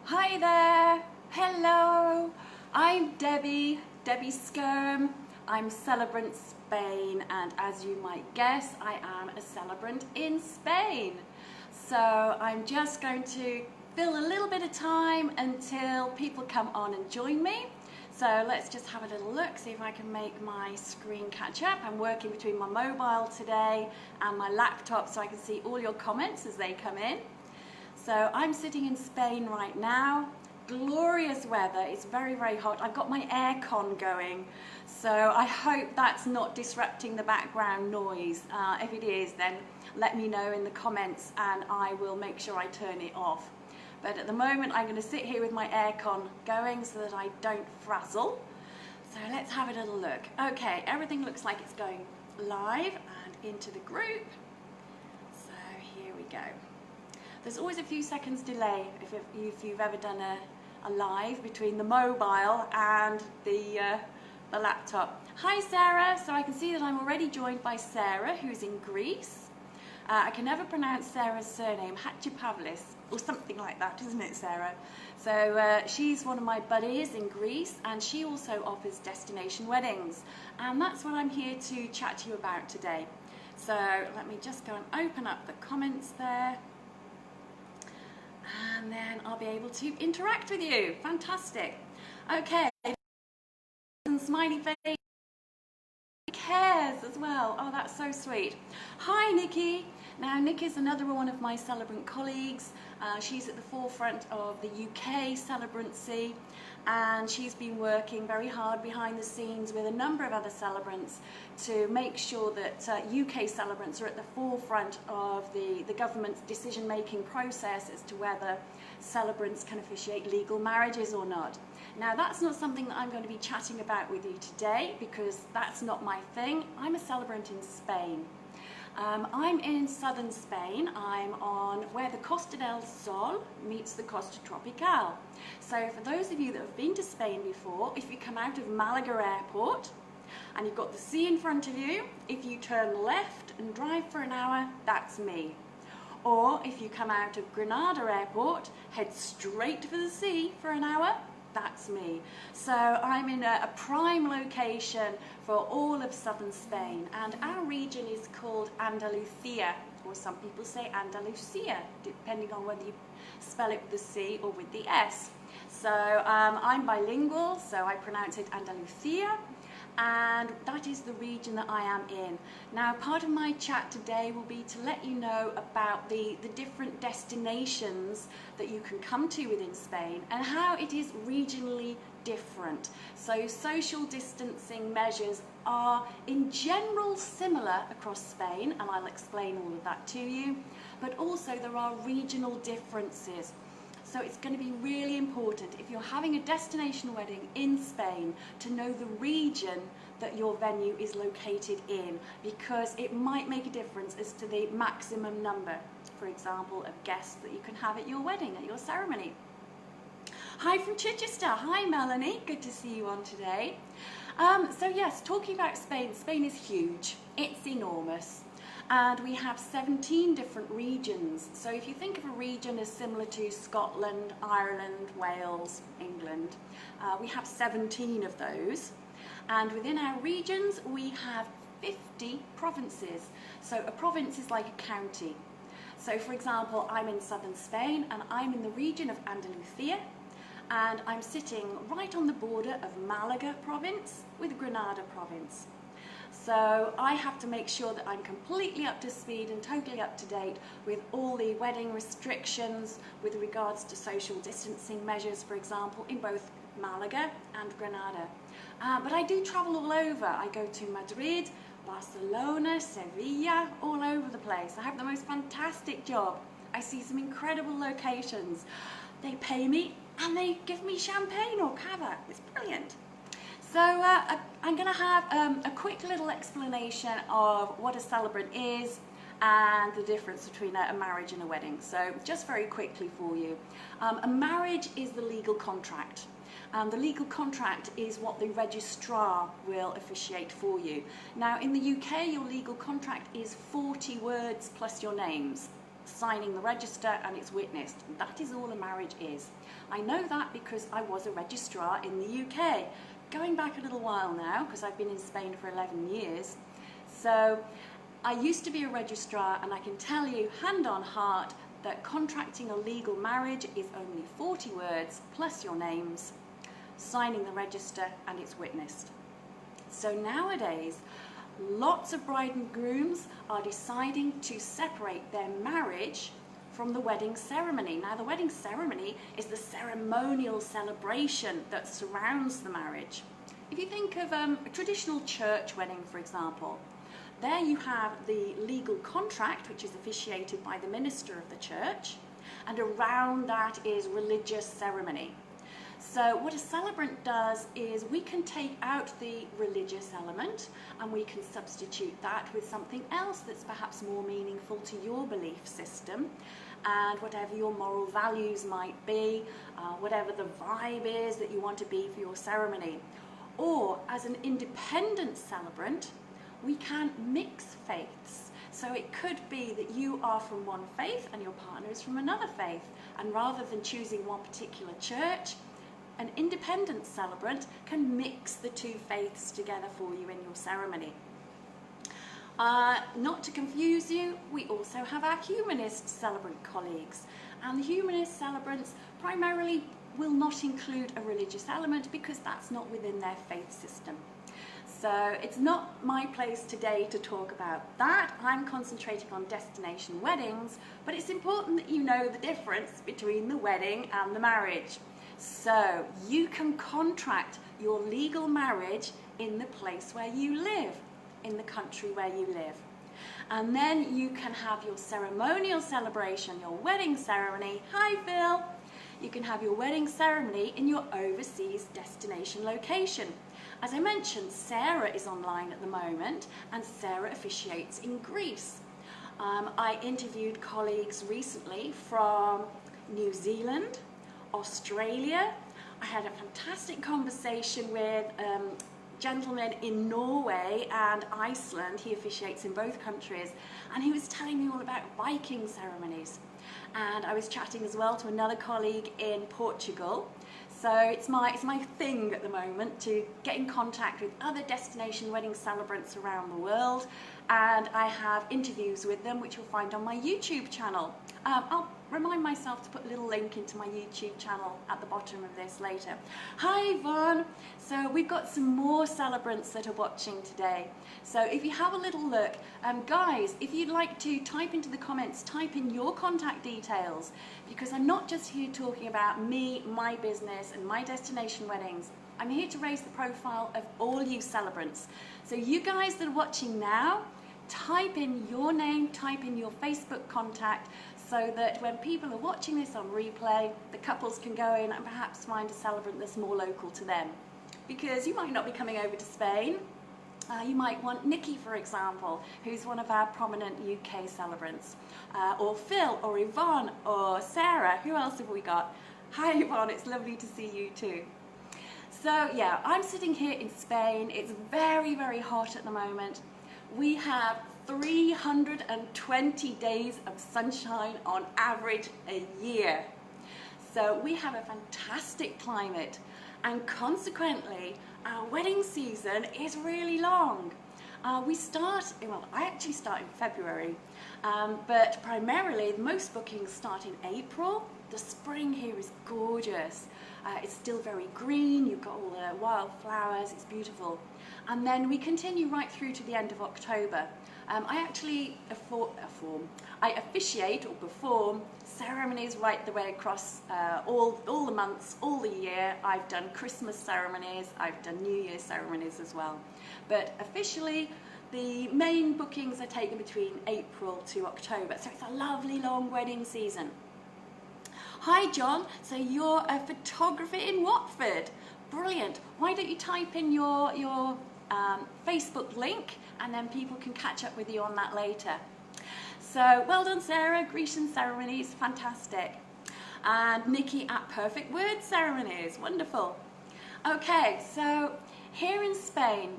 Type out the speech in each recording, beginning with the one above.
Hi there, hello, I'm Debbie Skyrme. I'm Celebrant Spain, and as you might guess, I am a celebrant in Spain. So I'm just going to fill a little bit of time until people come on and join me. So let's just have a little look, see if I can make my screen catch up. I'm working between my mobile today and my laptop so I can see all your comments as they come in. So I'm sitting in Spain right now. Glorious weather. It's very, very hot. I've got my aircon going, so I hope that's not disrupting the background noise. If it is, then let me know in the comments and I will make sure I turn it off. But at the moment I'm going to sit here with my aircon going so that I don't frazzle. So let's have a little look. Okay, everything looks like it's going live and into the group. So here we go. There's always a few seconds delay if you've ever done a live between the mobile and the laptop. Hi Sarah, so I can see that I'm already joined by Sarah, who's in Greece. I can never pronounce Sarah's surname, Hatchipavlis, or something like that, isn't it, Sarah? So she's one of my buddies in Greece, and she also offers destination weddings. And that's what I'm here to chat to you about today. So let me just go and open up the comments there. And then I'll be able to interact with you. Fantastic. Okay. Smiley face. Cares as well. Oh, that's so sweet. Hi, Nikki. Now, Nikki's another one of my celebrant colleagues. She's at the forefront of the UK celebrancy, and she's been working very hard behind the scenes with a number of other celebrants to make sure that UK celebrants are at the forefront of the government's decision-making process as to whether celebrants can officiate legal marriages or not. Now, that's not something that I'm going to be chatting about with you today because that's not my thing. I'm a celebrant in Spain. I'm in southern Spain. I'm on where the Costa del Sol meets the Costa Tropical. So for those of you that have been to Spain before, if you come out of Malaga Airport and you've got the sea in front of you, if you turn left and drive for an hour, that's me. Or if you come out of Granada Airport, head straight for the sea for an hour, that's me. So I'm in a prime location for all of southern Spain, and our region is called Andalusia, or some people say Andalusia, depending on whether you spell it with the C or with the S. So I'm bilingual, so I pronounce it Andalusia, and that is the region that I am in. Now, part of my chat today will be to let you know about the different destinations that you can come to within Spain and how it is regionally different. So social distancing measures are in general similar across Spain, and I'll explain all of that to you, but also there are regional differences. So it's going to be really important if you're having a destination wedding in Spain to know the region that your venue is located in, because it might make a difference as to the maximum number, for example, of guests that you can have at your wedding, at your ceremony. Hi from Chichester. Hi Melanie, good to see you on today. So yes, talking about Spain, Spain is huge. It's enormous. And we have 17 different regions. So if you think of a region as similar to Scotland, Ireland, Wales, England, we have 17 of those. And within our regions, we have 50 provinces. So a province is like a county. So for example, I'm in southern Spain and I'm in the region of Andalusia, and I'm sitting right on the border of Malaga province with Granada province. So I have to make sure that I'm completely up to speed and totally up to date with all the wedding restrictions with regards to social distancing measures, for example, in both Malaga and Granada. But I do travel all over. I go to Madrid, Barcelona, Sevilla, all over the place. I have the most fantastic job. I see some incredible locations. They pay me and they give me champagne or cava. It's brilliant. So I'm going to have a quick little explanation of what a celebrant is and the difference between a marriage and a wedding. So just very quickly for you. A marriage is the legal contract. The legal contract is what the registrar will officiate for you. Now in the UK, your legal contract is 40 words plus your names. signing the register, and it's witnessed. That is all a marriage is. I know that because I was a registrar in the UK, going back a little while now, because I've been in Spain for 11 years. So I used to be a registrar, and I can tell you, hand on heart, that contracting a legal marriage is only 40 words plus your names, signing the register, and it's witnessed. So nowadays, lots of bride and grooms are deciding to separate their marriage from the wedding ceremony. Now, the wedding ceremony is the ceremonial celebration that surrounds the marriage. If you think of a traditional church wedding, for example, there you have the legal contract, which is officiated by the minister of the church, and around that is religious ceremony. So what a celebrant does is we can take out the religious element and we can substitute that with something else that's perhaps more meaningful to your belief system and whatever your moral values might be, whatever the vibe is that you want to be for your ceremony. Or as an independent celebrant, we can mix faiths. So it could be that you are from one faith and your partner is from another faith, and rather than choosing one particular church, an independent celebrant can mix the two faiths together for you in your ceremony. Not to confuse you, we also have our humanist celebrant colleagues, and the humanist celebrants primarily will not include a religious element because that's not within their faith system. So it's not my place today to talk about that. I'm concentrating on destination weddings, but it's important that you know the difference between the wedding and the marriage. So you can contract your legal marriage in the place where you live, in the country where you live. And then you can have your ceremonial celebration, your wedding ceremony. Hi, Phil. You can have your wedding ceremony in your overseas destination location. As I mentioned, Sarah is online at the moment, and Sarah officiates in Greece. I interviewed colleagues recently from New Zealand, Australia. I had a fantastic conversation with a gentleman in Norway and Iceland. He officiates in both countries, and he was telling me all about Viking ceremonies. And I was chatting as well to another colleague in Portugal. So it's my thing at the moment to get in contact with other destination wedding celebrants around the world, and I have interviews with them which you'll find on my YouTube channel. I'll remind myself to put a little link into my YouTube channel at the bottom of this later. Hi Yvonne! So we've got some more celebrants that are watching today. So if you have a little look, guys, if you'd like to type into the comments, type in your contact details, because I'm not just here talking about me, my business and my destination weddings. I'm here to raise the profile of all you celebrants. So you guys that are watching now, type in your name, type in your Facebook contact, so that when people are watching this on replay, the couples can go in and perhaps find a celebrant that's more local to them. Because you might not be coming over to Spain. You might want Nikki, for example, who's one of our prominent UK celebrants. Or Phil, or Yvonne, or Sarah. Who else have we got? Hi Yvonne, it's lovely to see you too. So yeah, I'm sitting here in Spain. It's very, very hot at the moment. We have 320 days of sunshine on average a year. So we have a fantastic climate, and consequently our wedding season is really long. I actually start in February, but primarily most bookings start in April. The spring here is gorgeous. It's still very green, you've got all the wildflowers, it's beautiful. And then we continue right through to the end of October. I actually I officiate or perform ceremonies right the way across all the months, all the year. I've done Christmas ceremonies, I've done New Year's ceremonies as well. But officially, the main bookings are taken between April to October. So it's a lovely long wedding season. Hi John, so you're a photographer in Watford. Brilliant. Why don't you type in your Facebook link, and then people can catch up with you on that later. So well done Sarah, Grecian ceremonies, fantastic. And Nikki at Perfect Word ceremonies, wonderful. Okay, so here in Spain,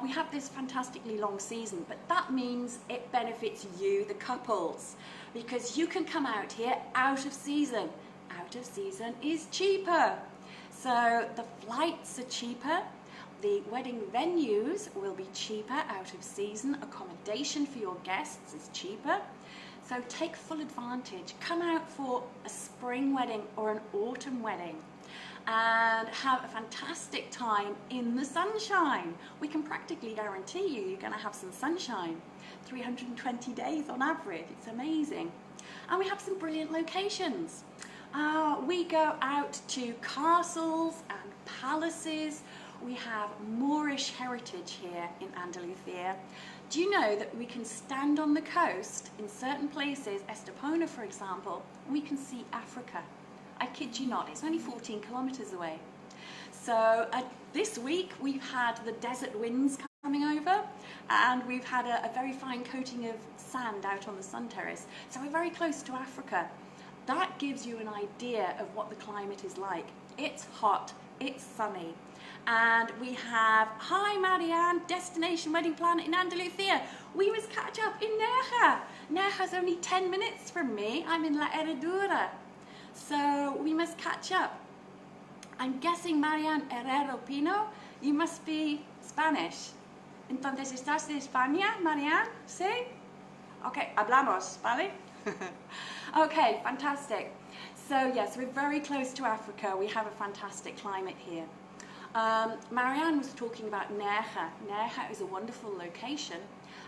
we have this fantastically long season, but that means it benefits you, the couples. because you can come out here out of season. Out of season is cheaper. So the flights are cheaper, the wedding venues will be cheaper out of season, accommodation for your guests is cheaper. So take full advantage. Come out for a spring wedding or an autumn wedding and have a fantastic time in the sunshine. We can practically guarantee you're going to have some sunshine. 320 days on average, it's amazing. And we have some brilliant locations. We go out to castles and palaces. We have Moorish heritage here in Andalusia. Do you know that we can stand on the coast in certain places, Estepona for example, we can see Africa. I kid you not, it's only 14 kilometers away. So this week we've had the desert winds coming over and we've had a very fine coating of sand out on the sun terrace. So we're very close to Africa. That gives you an idea of what the climate is like. It's hot, it's sunny. And we have, hi Marianne, destination wedding planner in Andalusia. We must catch up in Nerja. Nerja's only 10 minutes from me. I'm in La Herradura. So we must catch up. I'm guessing Marianne Herrero Pino, you must be Spanish. Entonces, ¿estás de España, Marianne? ¿Sí? Okay, hablamos, ¿vale? Okay, fantastic. So yes, we're very close to Africa. We have a fantastic climate here. Marianne was talking about Nerja. Nerja is a wonderful location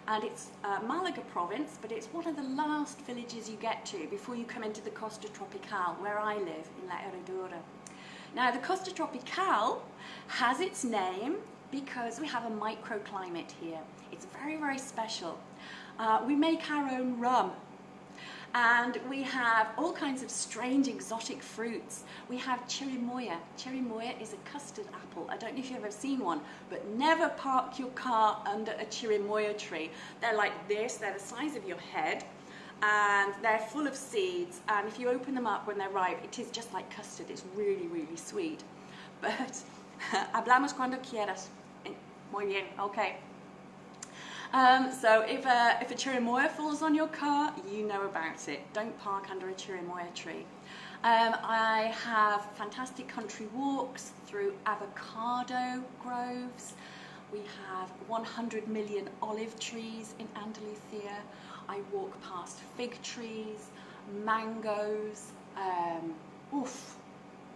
and it's Malaga province, but it's one of the last villages you get to before you come into the Costa Tropical, where I live in La Herradura. Now the Costa Tropical has its name because we have a microclimate here. It's very, very special. We make our own rum. And we have all kinds of strange exotic fruits. We have chirimoya. Chirimoya is a custard apple. I don't know if you've ever seen one, but never park your car under a chirimoya tree. They're like this, they're the size of your head, and they're full of seeds. And if you open them up when they're ripe, it is just like custard. It's really, really sweet. But hablamos cuando quieras. Muy bien, okay. So if a chirimoya falls on your car, you know about it. Don't park under a chirimoya tree. I have fantastic country walks through avocado groves. We have 100 million olive trees in Andalusia. I walk past fig trees, mangoes,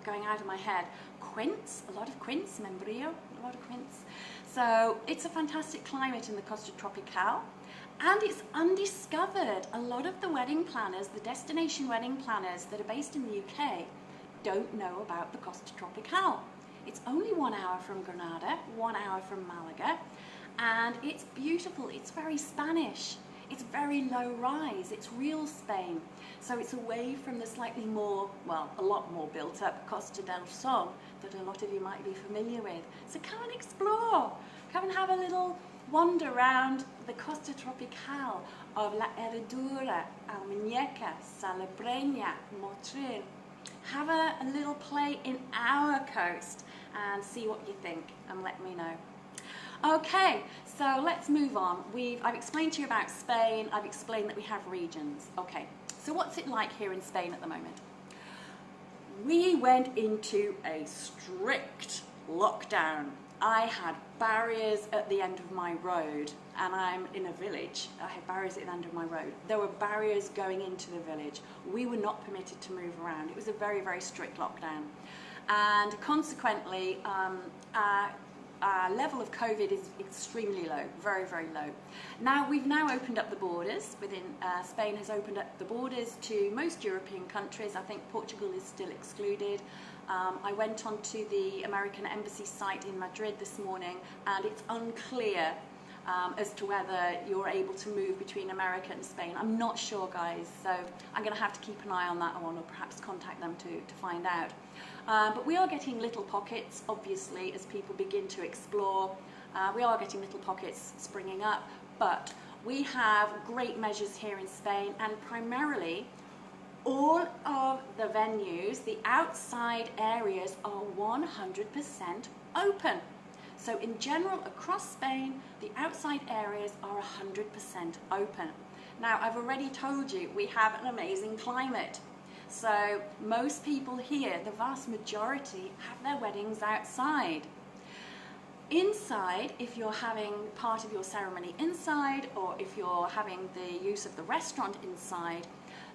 going out of my head, quince, a lot of quince, membrillo, a lot of quince. So it's a fantastic climate in the Costa Tropical and it's undiscovered. A lot of the wedding planners, the destination wedding planners that are based in the UK don't know about the Costa Tropical. It's only 1 hour from Granada, 1 hour from Malaga, and it's beautiful. It's very Spanish. It's very low rise. It's real Spain. So it's away from the slightly more, well, a lot more built up Costa del Sol that a lot of you might be familiar with. So come and explore. Come and have a little wander around the Costa Tropical of La Herradura, Almuñeca, Salobreña, Motril. Have a little play in our coast and see what you think and let me know. Okay, so let's move on. I've explained to you about Spain. I've explained that we have regions. Okay, so what's it like here in Spain at the moment? We went into a strict lockdown. I had barriers at the end of my road, and I'm in a village. I had barriers at the end of my road. There were barriers going into the village. We were not permitted to move around. It was a very, very strict lockdown. And consequently, our level of COVID is extremely low, very, very low. Now, we've now opened up the borders. Spain has opened up the borders to most European countries. I think Portugal is still excluded. I went onto the American Embassy site in Madrid this morning, and it's unclear as to whether you're able to move between America and Spain. I'm not sure, guys, so I'm going to have to keep an eye on that one, or perhaps contact them to find out. But we are getting little pockets, obviously, as people begin to explore. We are getting little pockets springing up, but we have great measures here in Spain, and primarily all of the venues, the outside areas, are 100% open. So in general, across Spain, the outside areas are 100% open. Now, I've already told you we have an amazing climate. So most people here, the vast majority, have their weddings outside. Inside, if you're having part of your ceremony inside, or if you're having the use of the restaurant inside,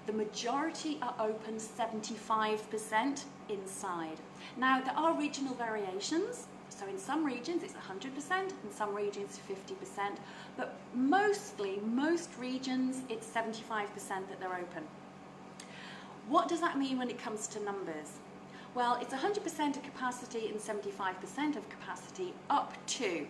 the majority are open 75% inside. Now, there are regional variations. So in some regions it's 100%, in some regions 50%, but most regions it's 75% that they're open. What does that mean when it comes to numbers? Well, it's 100% of capacity and 75% of capacity up to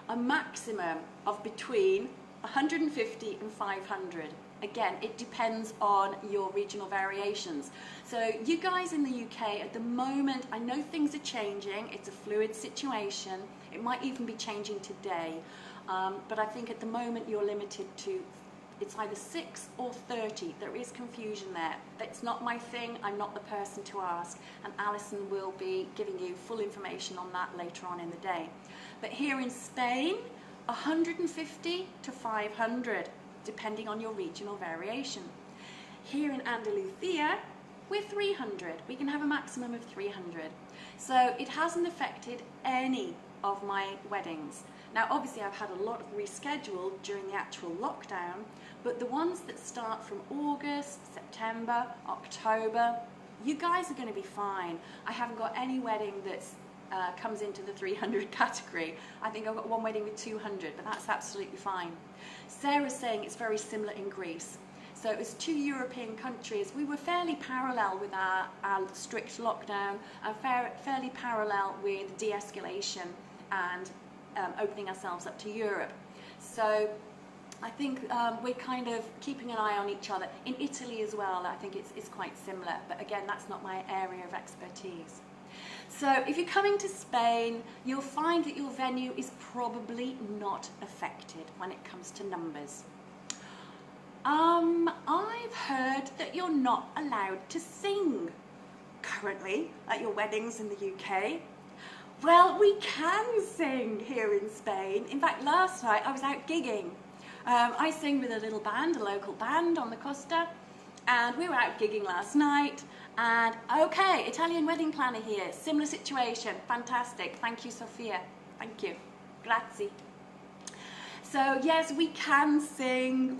a maximum of between 150 and 500. Again, it depends on your regional variations. So you guys in the UK at the moment, I know things are changing, it's a fluid situation, it might even be changing today, but I think at the moment you're limited to, it's either 6 or 30. There is confusion there. That's not my thing, I'm not the person to ask, and Alison will be giving you full information on that later on in the day. But here in Spain, 150 to 500, depending on your regional variation. Here in Andalusia, we're 300. We can have a maximum of 300. So it hasn't affected any of my weddings. Now, obviously, I've had a lot rescheduled during the actual lockdown, but the ones that start from August, September, October, you guys are going to be fine. I haven't got any wedding that's comes into the 300 category. I think I've got one wedding with 200, but that's absolutely fine. Sarah's saying it's very similar in Greece. So it was 2 European countries. We were fairly parallel with our strict lockdown and fairly parallel with de-escalation and opening ourselves up to Europe. So I think we're kind of keeping an eye on each other. In Italy as well, I think it's quite similar, but again, that's not my area of expertise. So if you're coming to Spain, you'll find that your venue is probably not affected when it comes to numbers. I've heard that you're not allowed to sing currently at your weddings in the UK. Well, we can sing here in Spain. In fact, last night I was out gigging. I sing with a little band, a local band on the Costa, and we were out gigging last night. And okay, Italian wedding planner here, similar situation, fantastic. Thank you, Sophia. Thank you. Grazie. So yes, we can sing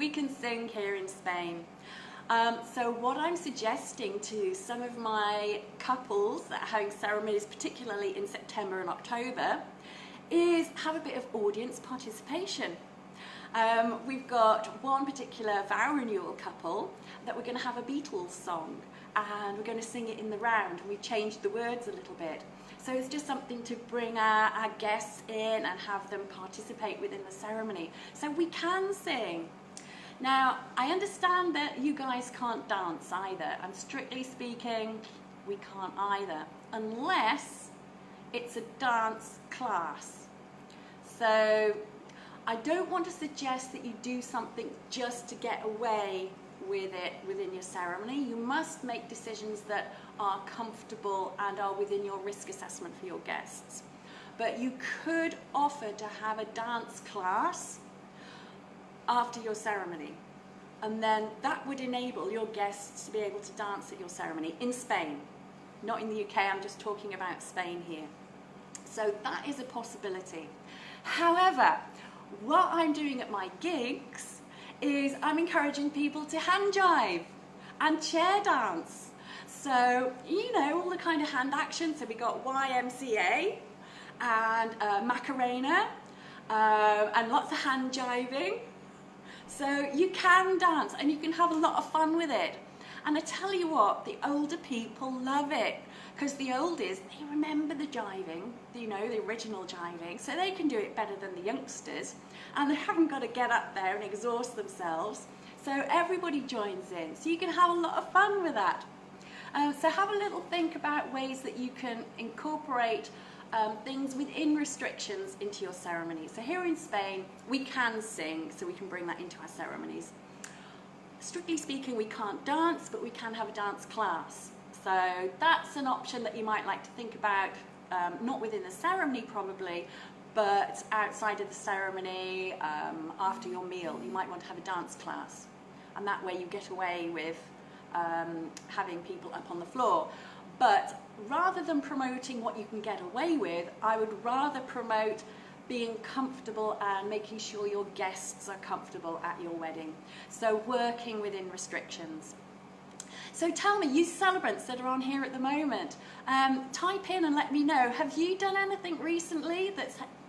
here in Spain. So what I'm suggesting to some of my couples that are having ceremonies, particularly in September and October, is have a bit of audience participation. We've got one particular vow renewal couple that we're going to have a Beatles song, and we're going to sing it in the round. We've changed the words a little bit. So it's just something to bring our guests in and have them participate within the ceremony. So we can sing. Now, I understand that you guys can't dance either, and strictly speaking, we can't either, unless it's a dance class. So I don't want to suggest that you do something just to get away with it within your ceremony. You must make decisions that are comfortable and are within your risk assessment for your guests. But you could offer to have a dance class after your ceremony, and then that would enable your guests to be able to dance at your ceremony in Spain, not in the UK. I'm just talking about Spain here. So that is a possibility. However, what I'm doing at my gigs is I'm encouraging people to hand jive and chair dance. So, you know, all the kind of hand actions. So we got YMCA and Macarena and lots of hand jiving. So you can dance and you can have a lot of fun with it. And I tell you what, the older people love it, because the oldies, they remember the jiving, you know, the original jiving, so they can do it better than the youngsters, and they haven't got to get up there and exhaust themselves. So everybody joins in, so you can have a lot of fun with that. So have a little think about ways that you can incorporate things within restrictions into your ceremony. So here in Spain, we can sing, so we can bring that into our ceremonies. Strictly speaking, we can't dance, but we can have a dance class. So that's an option that you might like to think about, not within the ceremony probably, but outside of the ceremony, after your meal, you might want to have a dance class. and that way you get away with having people up on the floor. But rather than promoting what you can get away with, I would rather promote being comfortable and making sure your guests are comfortable at your wedding. So working within restrictions. So tell me, you celebrants that are on here at the moment, type in and let me know, have you done anything recently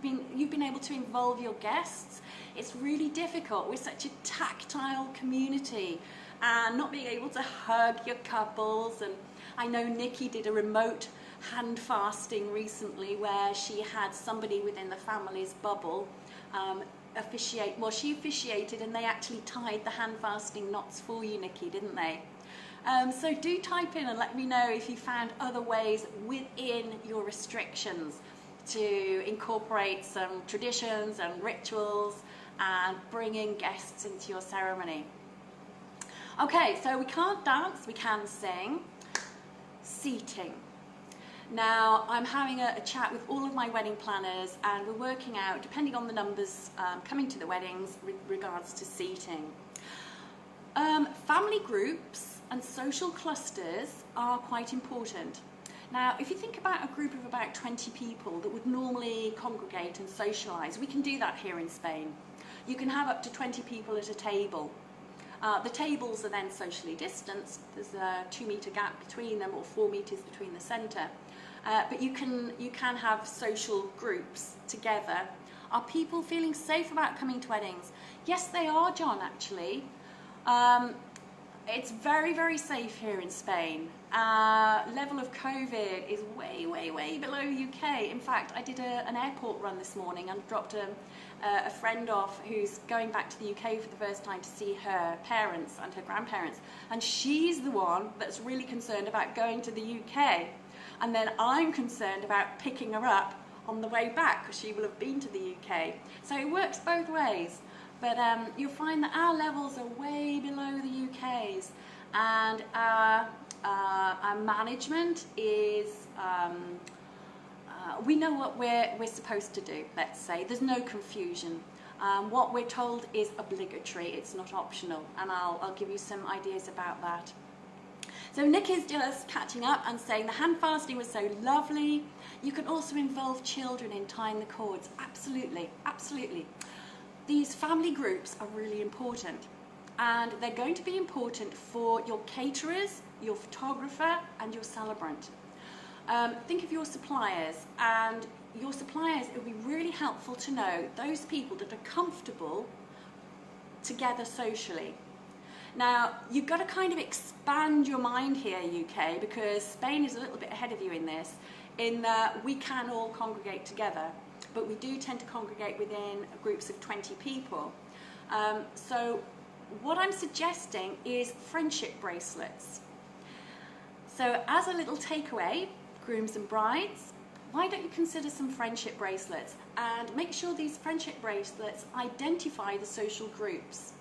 you've been able to involve your guests? It's really difficult. We're such a tactile community, and not being able to hug your couples. And I know Nikki did a remote hand fasting recently where she had somebody within the family's bubble officiate. Well, she officiated and they actually tied the hand fasting knots for you, Nikki, didn't they? So do type in and let me know if you found other ways within your restrictions to incorporate some traditions and rituals and bringing guests into your ceremony. Okay, so we can't dance, we can sing. Seating. Now, I'm having a chat with all of my wedding planners, and we're working out, depending on the numbers coming to the weddings, with regards to seating. Family groups and social clusters are quite important. Now, if you think about a group of about 20 people that would normally congregate and socialise, we can do that here in Spain. You can have up to 20 people at a table. The tables are then socially distanced. There's a 2-metre gap between them, or 4 metres between the centre. But you can have social groups together. Are people feeling safe about coming to weddings? Yes, they are, John, actually. It's very, very safe here in Spain. Level of COVID is way, way, way below UK. In fact, I did an airport run this morning and dropped a friend off who's going back to the UK for the first time to see her parents and her grandparents. And she's the one that's really concerned about going to the UK. And then I'm concerned about picking her up on the way back because she will have been to the UK. So it works both ways. But you'll find that our levels are way below the UK's, and our management is, we know what we're supposed to do, let's say. There's no confusion. What we're told is obligatory, it's not optional, and I'll give you some ideas about that. So Nick is just catching up and saying the hand fasting was so lovely. You can also involve children in tying the cords. Absolutely, absolutely. These family groups are really important, and they're going to be important for your caterers, your photographer, and your celebrant. Think of your suppliers, and your suppliers, it would be really helpful to know those people that are comfortable together socially. Now, you've got to kind of expand your mind here, UK, because Spain is a little bit ahead of you in this, in that we can all congregate together, but we do tend to congregate within groups of 20 people. So what I'm suggesting is friendship bracelets. So as a little takeaway, grooms and brides, why don't you consider some friendship bracelets, and make sure these friendship bracelets identify the social groups.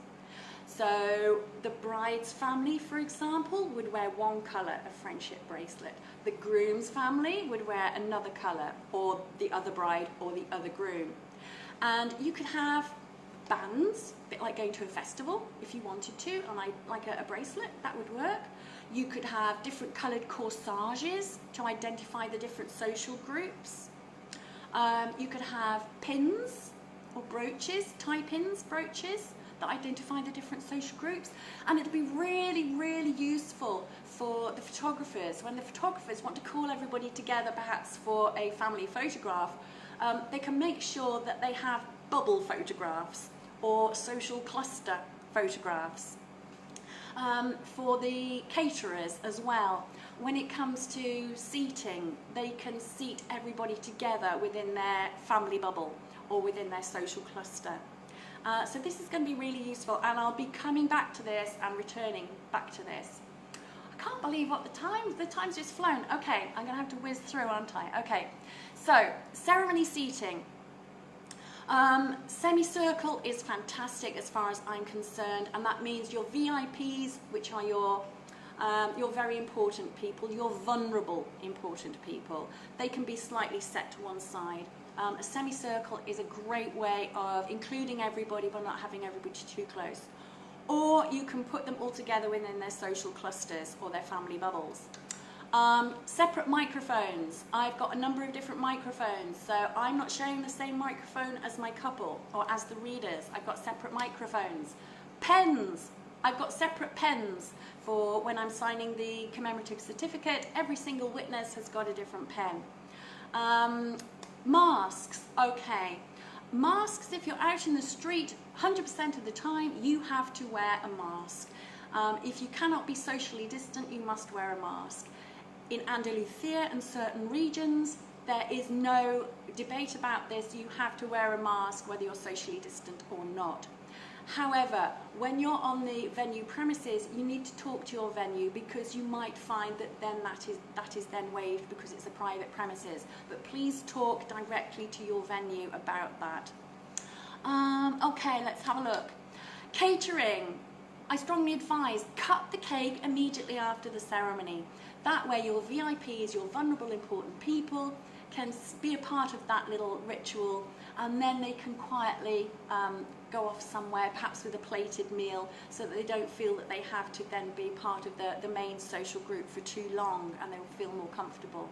So the bride's family, for example, would wear one colour of friendship bracelet. The groom's family would wear another colour, or the other bride or the other groom. And you could have bands, a bit like going to a festival if you wanted to, on like a bracelet, that would work. You could have different coloured corsages to identify the different social groups. You could have pins or brooches, tie pins, brooches, that identify the different social groups. And it'll be really, really useful for the photographers. When the photographers want to call everybody together, perhaps for a family photograph, they can make sure that they have bubble photographs or social cluster photographs. For the caterers as well, when it comes to seating, they can seat everybody together within their family bubble or within their social cluster. So this is going to be really useful, and I'll be coming back to this and returning back to this. I can't believe what the time's just flown. Okay, I'm going to have to whiz through, aren't I? Okay, so ceremony seating. Semicircle is fantastic as far as I'm concerned, and that means your VIPs, which are your very important people, your vulnerable important people. They can be slightly set to one side. A semicircle is a great way of including everybody but not having everybody too close. or you can put them all together within their social clusters or their family bubbles. Separate microphones. I've got a number of different microphones, so I'm not sharing the same microphone as my couple or as the readers. I've got separate microphones. Pens. I've got separate pens for when I'm signing the commemorative certificate. Every single witness has got a different pen. Masks. Okay. Masks, if you're out in the street, 100% of the time you have to wear a mask. If you cannot be socially distant, you must wear a mask. In Andalusia and certain regions, there is no debate about this. You have to wear a mask whether you're socially distant or not. However, when you're on the venue premises, you need to talk to your venue, because you might find that then that is then waived because it's a private premises. But please talk directly to your venue about that. Okay, let's have a look. Catering. I strongly advise cut the cake immediately after the ceremony. That way your VIPs, your vulnerable important people, can be a part of that little ritual, and then they can quietly go off somewhere, perhaps with a plated meal, so that they don't feel that they have to then be part of the main social group for too long, and they'll feel more comfortable.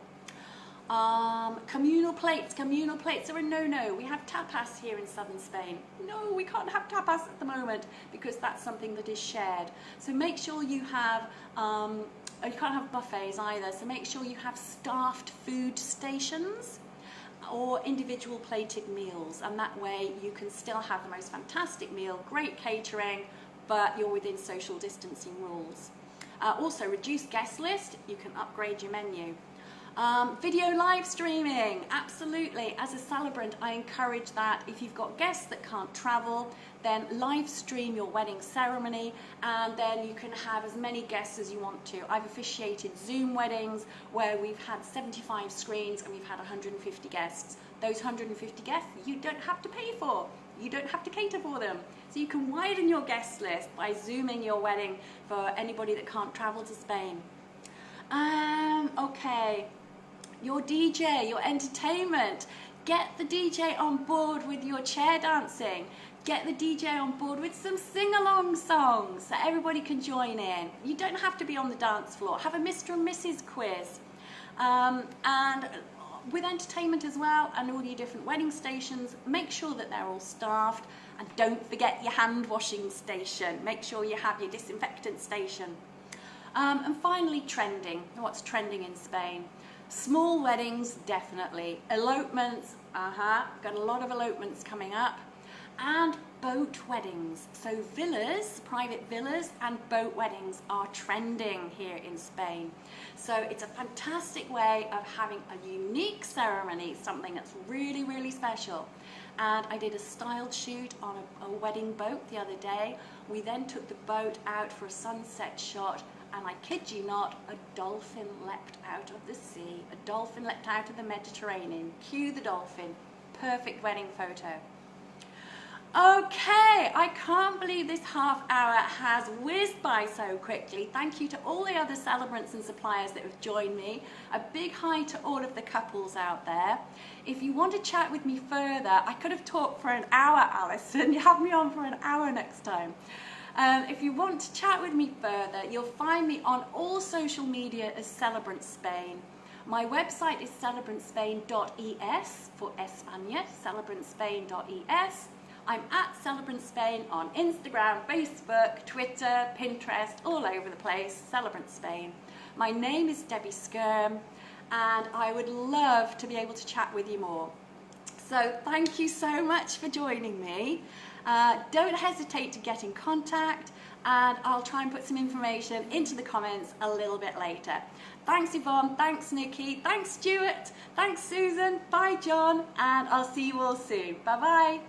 Communal plates. Communal plates are a no-no. We have tapas here in southern Spain. No, we can't have tapas at the moment because that's something that is shared. So make sure you have, you can't have buffets either, so make sure you have staffed food stations or individual plated meals, and that way you can still have the most fantastic meal, great catering, but you're within social distancing rules. Also, reduced guest list, you can upgrade your menu. Video live streaming, absolutely. As a celebrant, I encourage that. If you've got guests that can't travel, then live stream your wedding ceremony, and then you can have as many guests as you want to. I've officiated Zoom weddings where we've had 75 screens and we've had 150 guests. Those 150 guests you don't have to pay for. You don't have to cater for them. So you can widen your guest list by Zooming your wedding for anybody that can't travel to Spain. Okay. Your DJ, your entertainment. Get the DJ on board with your chair dancing. Get the DJ on board with some sing-along songs so everybody can join in. You don't have to be on the dance floor. Have a Mr. and Mrs. quiz. And with entertainment as well, and all your different wedding stations, make sure that they're all staffed, and don't forget your hand washing station. Make sure you have your disinfectant station. And finally, trending. What's trending in Spain? Small weddings, definitely. Elopements, got a lot of elopements coming up. And boat weddings. So villas, private villas and boat weddings are trending here in Spain. So it's a fantastic way of having a unique ceremony, something that's really, really special. And I did a styled shoot on a wedding boat the other day. We then took the boat out for a sunset shot, and I kid you not, a dolphin leapt out of the sea. A dolphin leapt out of the Mediterranean. Cue the dolphin. Perfect wedding photo. Okay, I can't believe this half hour has whizzed by so quickly. Thank you to all the other celebrants and suppliers that have joined me. A big hi to all of the couples out there. If you want to chat with me further, I could have talked for an hour, Alison. You have me on for an hour next time. If you want to chat with me further, you'll find me on all social media as Celebrant Spain. My website is celebrantspain.es for España, celebrantspain.es. I'm at Celebrant Spain on Instagram, Facebook, Twitter, Pinterest, all over the place, Celebrant Spain. My name is Debbie Skyrme, and I would love to be able to chat with you more. So thank you so much for joining me. Don't hesitate to get in contact, and I'll try and put some information into the comments a little bit later. Thanks Yvonne, thanks Nikki, thanks Stuart, thanks Susan, bye John, and I'll see you all soon. Bye bye.